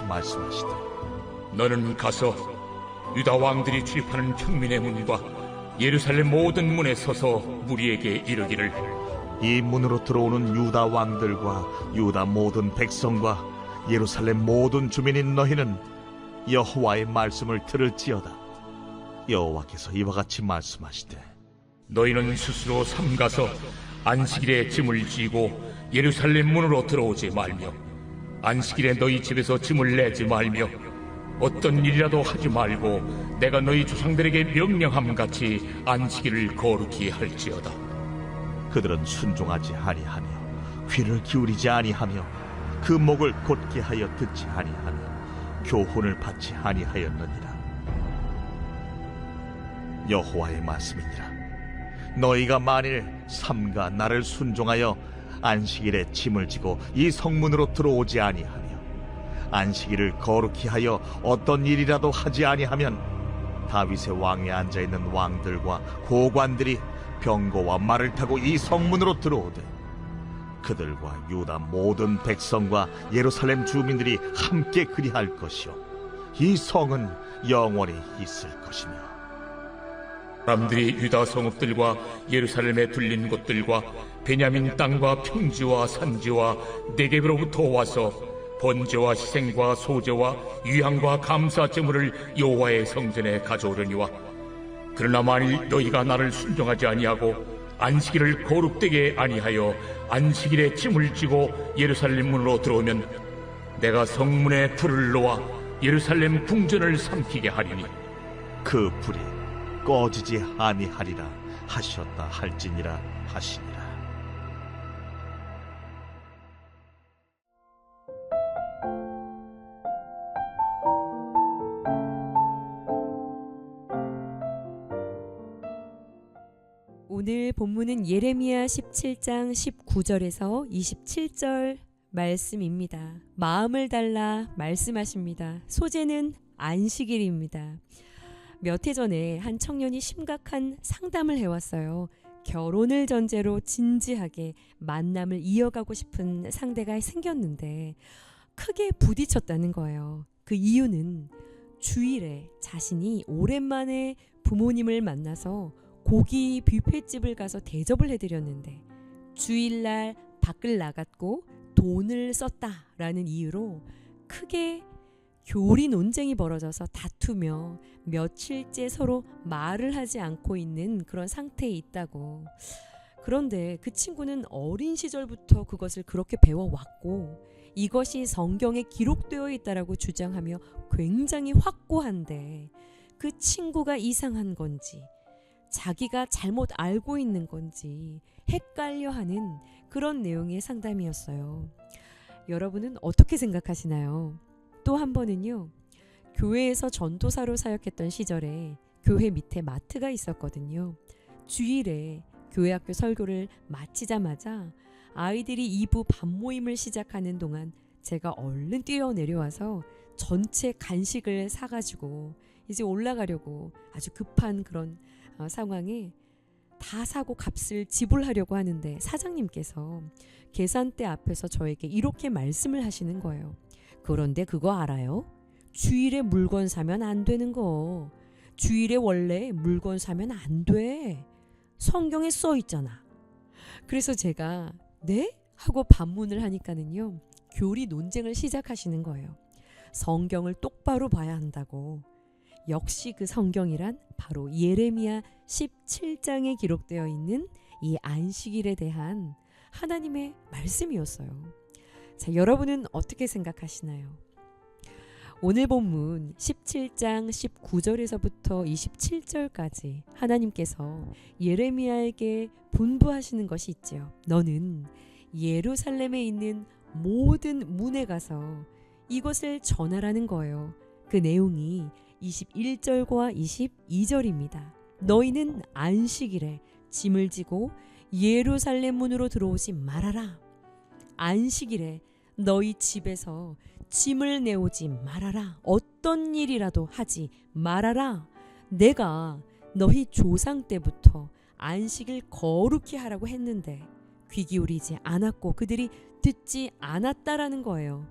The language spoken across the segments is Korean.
말씀하시되 너는 가서 유다 왕들이 출입하는 평민의 문과 예루살렘 모든 문에 서서 무리에게 이르기를 이 문으로 들어오는 유다 왕들과 유다 모든 백성과 예루살렘 모든 주민인 너희는 여호와의 말씀을 들을지어다. 여호와께서 이와 같이 말씀하시되 너희는 스스로 삼가서 안식일에 짐을 지고 예루살렘 문으로 들어오지 말며 안식일에 너희 집에서 짐을 내지 말며 어떤 일이라도 하지 말고 내가 너희 조상들에게 명령함같이 안식일을 거룩히 할지어다. 그들은 순종하지 아니하며 귀를 기울이지 아니하며 그 목을 곧게 하여 듣지 아니하며 교훈을 받지 아니하였느니라. 여호와의 말씀이니라. 너희가 만일 삼가 나를 순종하여 안식일에 짐을 지고 이 성문으로 들어오지 아니하며 안식일을 거룩히 하여 어떤 일이라도 하지 아니하면 다윗의 왕에 앉아있는 왕들과 고관들이 병거와 말을 타고 이 성문으로 들어오되 그들과 유다 모든 백성과 예루살렘 주민들이 함께 그리할 것이요 이 성은 영원히 있을 것이며 사람들이 유다 성읍들과 예루살렘에 둘린 곳들과 베냐민 땅과 평지와 산지와 네겝으로부터 와서 번제와 희생과 소제와 유향과 감사 제물을 여호와의 성전에 가져오려니와 그러나 만일 너희가 나를 순종하지 아니하고 안식일을 거룩되게 아니하여 안식일에 짐을 지고 예루살렘 문으로 들어오면 내가 성문에 불을 놓아 예루살렘 궁전을 삼키게 하리니 그 불이 꺼지지 아니하리라 하셨다 할지니라 하시니라. 오늘 본문은 예레미야 17장 19절에서 27절 말씀입니다. 마음을 달라 말씀하십니다. 소재는 안식일입니다. 몇 해 전에 한 청년이 심각한 상담을 해왔어요. 결혼을 전제로 진지하게 만남을 이어가고 싶은 상대가 생겼는데 크게 부딪혔다는 거예요. 그 이유는 주일에 자신이 오랜만에 부모님을 만나서 고기 뷔페집을 가서 대접을 해드렸는데 주일날 밖을 나갔고 돈을 썼다라는 이유로 크게 교리 논쟁이 벌어져서 다투며 며칠째 서로 말을 하지 않고 있는 그런 상태에 있다고. 그런데 그 친구는 어린 시절부터 그것을 그렇게 배워왔고 이것이 성경에 기록되어 있다라고 주장하며 굉장히 확고한데 그 친구가 이상한 건지 자기가 잘못 알고 있는 건지 헷갈려하는 그런 내용의 상담이었어요. 여러분은 어떻게 생각하시나요? 또 한 번은요. 교회에서 전도사로 사역했던 시절에 교회 밑에 마트가 있었거든요. 주일에 교회 학교 설교를 마치자마자 아이들이 2부 밥 모임을 시작하는 동안 제가 얼른 뛰어 내려와서 전체 간식을 사가지고 이제 올라가려고 아주 급한 그런 상황에 다 사고 값을 지불하려고 하는데 사장님께서 계산대 앞에서 저에게 이렇게 말씀을 하시는 거예요. 그런데 그거 알아요? 주일에 물건 사면 안 되는 거. 주일에 원래 물건 사면 안 돼. 성경에 써 있잖아. 그래서 제가 네? 하고 반문을 하니까는요. 교리 논쟁을 시작하시는 거예요. 성경을 똑바로 봐야 한다고. 역시 그 성경이란 바로 예레미야 17장에 기록되어 있는 이 안식일에 대한 하나님의 말씀이었어요. 자, 여러분은 어떻게 생각하시나요? 오늘 본문 17장 19절에서부터 27절까지 하나님께서 예레미야에게 분부하시는 것이 있죠. 너는 예루살렘에 있는 모든 문에 가서 이것을 전하라는 거예요. 그 내용이 21절과 22절입니다. 너희는 안식일에 짐을 지고 예루살렘 문으로 들어오지 말아라. 안식일에 너희 집에서 짐을 내오지 말아라. 어떤 일이라도 하지 말아라. 내가 너희 조상 때부터 안식일 거룩히 하라고 했는데 귀 기울이지 않았고 그들이 듣지 않았다라는 거예요.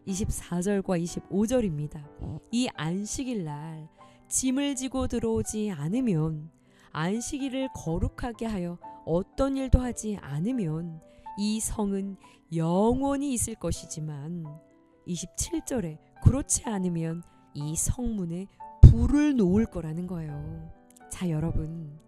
24절과 25절입니다. 이 안식일 날 짐을 지고 들어오지 않으면, 안식일을 거룩하게 하여 어떤 일도 하지 않으면 이 성은 영원히 있을 것이지만 27절에 그렇지 않으면 이 성문에 불을 놓을 거라는 거예요. 자, 여러분,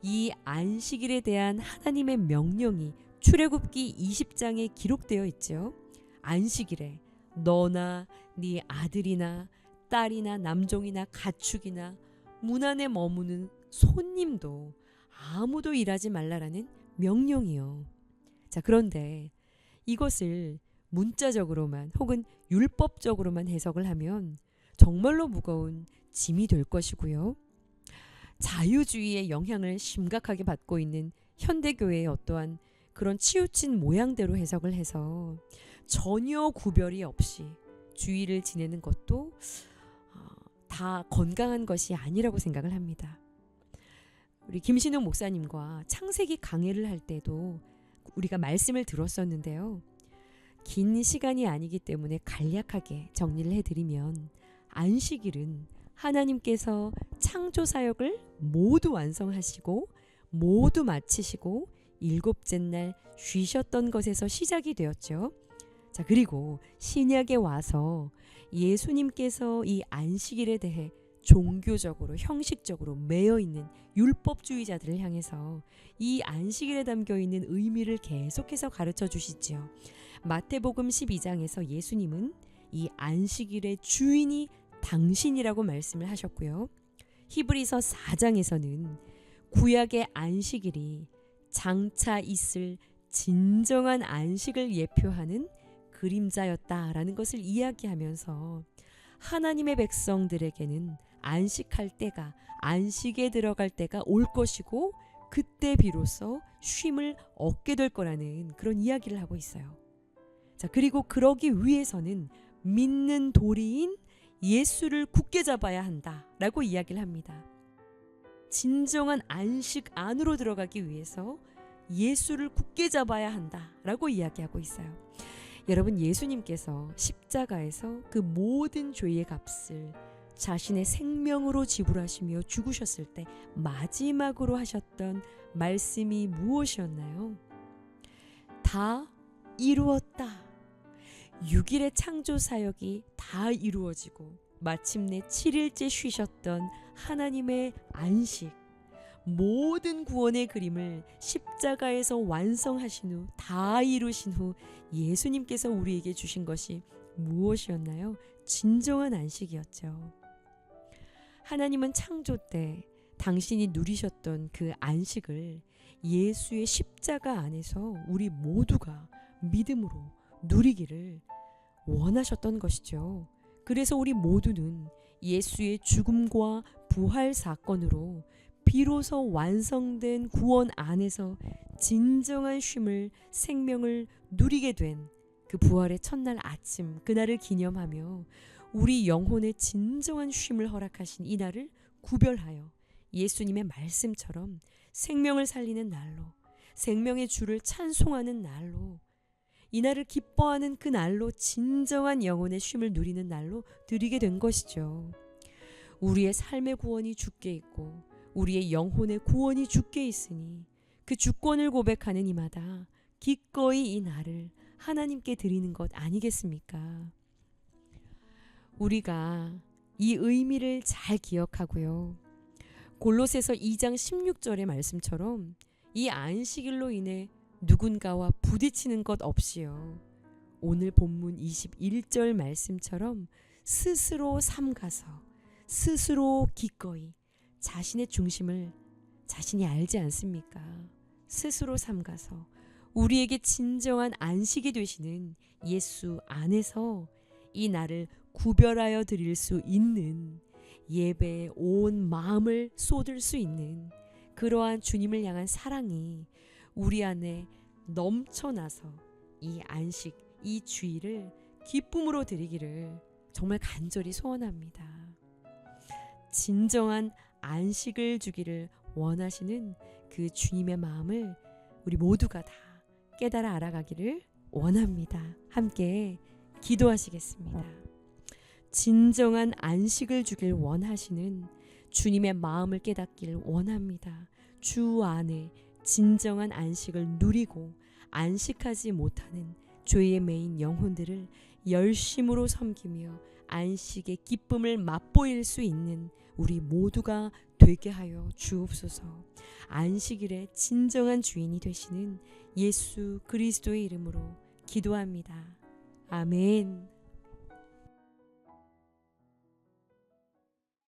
이 안식일에 대한 하나님의 명령이 출애굽기 20장에 기록되어 있죠. 안식일에 너나 네 아들이나 딸이나 남종이나 가축이나 문 안에 머무는 손님도 아무도 일하지 말라라는 명령이요. 자, 그런데 이것을 문자적으로만 혹은 율법적으로만 해석을 하면 정말로 무거운 짐이 될 것이고요. 자유주의의 영향을 심각하게 받고 있는 현대교회의 어떠한 그런 치우친 모양대로 해석을 해서 전혀 구별이 없이 주의를 지내는 것도 다 건강한 것이 아니라고 생각을 합니다. 우리 김신욱 목사님과 창세기 강해를 할 때도 우리가 말씀을 들었었는데요. 긴 시간이 아니기 때문에 간략하게 정리를 해드리면, 안식일은 하나님께서 창조 사역을 모두 완성하시고 모두 마치시고 일곱째 날 쉬셨던 것에서 시작이 되었죠. 자, 그리고 신약에 와서 예수님께서 이 안식일에 대해 종교적으로 형식적으로 매여 있는 율법주의자들을 향해서 이 안식일에 담겨 있는 의미를 계속해서 가르쳐 주시지요. 마태복음 12장에서 예수님은 이 안식일의 주인이 당신이라고 말씀을 하셨고요. 히브리서 4장에서는 구약의 안식일이 장차 있을 진정한 안식을 예표하는 그림자였다라는 것을 이야기하면서 하나님의 백성들에게는 안식할 때가, 안식에 들어갈 때가 올 것이고 그때 비로소 쉼을 얻게 될 거라는 그런 이야기를 하고 있어요. 자, 그리고 그러기 위해서는 믿는 도리인 예수를 굳게 잡아야 한다라고 이야기를 합니다. 진정한 안식 안으로 들어가기 위해서 예수를 굳게 잡아야 한다라고 이야기하고 있어요. 여러분, 예수님께서 십자가에서 그 모든 죄의 값을 자신의 생명으로 지불하시며 죽으셨을 때 마지막으로 하셨던 말씀이 무엇이었나요? 다 이루었다. 6일의 창조 사역이 다 이루어지고 마침내 7일째 쉬셨던 하나님의 안식, 모든 구원의 그림을 십자가에서 완성하신 후, 다 이루신 후 예수님께서 우리에게 주신 것이 무엇이었나요? 진정한 안식이었죠. 하나님은 창조 때 당신이 누리셨던 그 안식을 예수의 십자가 안에서 우리 모두가 믿음으로 누리기를 원하셨던 것이죠. 그래서 우리 모두는 예수의 죽음과 부활 사건으로 비로소 완성된 구원 안에서 진정한 쉼을, 생명을 누리게 된 그 부활의 첫날 아침, 그날을 기념하며 우리 영혼의 진정한 쉼을 허락하신 이 날을 구별하여 예수님의 말씀처럼 생명을 살리는 날로, 생명의 주를 찬송하는 날로, 이 날을 기뻐하는 그 날로 진정한 영혼의 쉼을 누리는 날로 드리게 된 것이죠. 우리의 삶의 구원이 주께 있고 우리의 영혼의 구원이 주께 있으니 그 주권을 고백하는 이마다 기꺼이 이 날을 하나님께 드리는 것 아니겠습니까? 우리가 이 의미를 잘 기억하고요. 골로새서 2장 16절의 말씀처럼 이 안식일로 인해 누군가와 부딪히는 것 없이요. 오늘 본문 21절 말씀처럼 스스로 삼가서 스스로 기꺼이 자신의 중심을 자신이 알지 않습니까? 스스로 삼가서 우리에게 진정한 안식이 되시는 예수 안에서 이 날을 구별하여 드릴 수 있는, 예배에 온 마음을 쏟을 수 있는 그러한 주님을 향한 사랑이 우리 안에 넘쳐나서 이 안식, 이 주일을 기쁨으로 드리기를 정말 간절히 소원합니다. 진정한 안식을 주기를 원하시는 그 주님의 마음을 우리 모두가 다 깨달아 알아가기를 원합니다. 함께 기도하시겠습니다. 진정한 안식을 주길 원하시는 주님의 마음을 깨닫길 원합니다. 주 안에 진정한 안식을 누리고 안식하지 못하는 죄에 매인 영혼들을 열심으로 섬기며 안식의 기쁨을 맛보일 수 있는 우리 모두가 되게 하여 주옵소서. 안식일의 진정한 주인이 되시는 예수 그리스도의 이름으로 기도합니다. 아멘.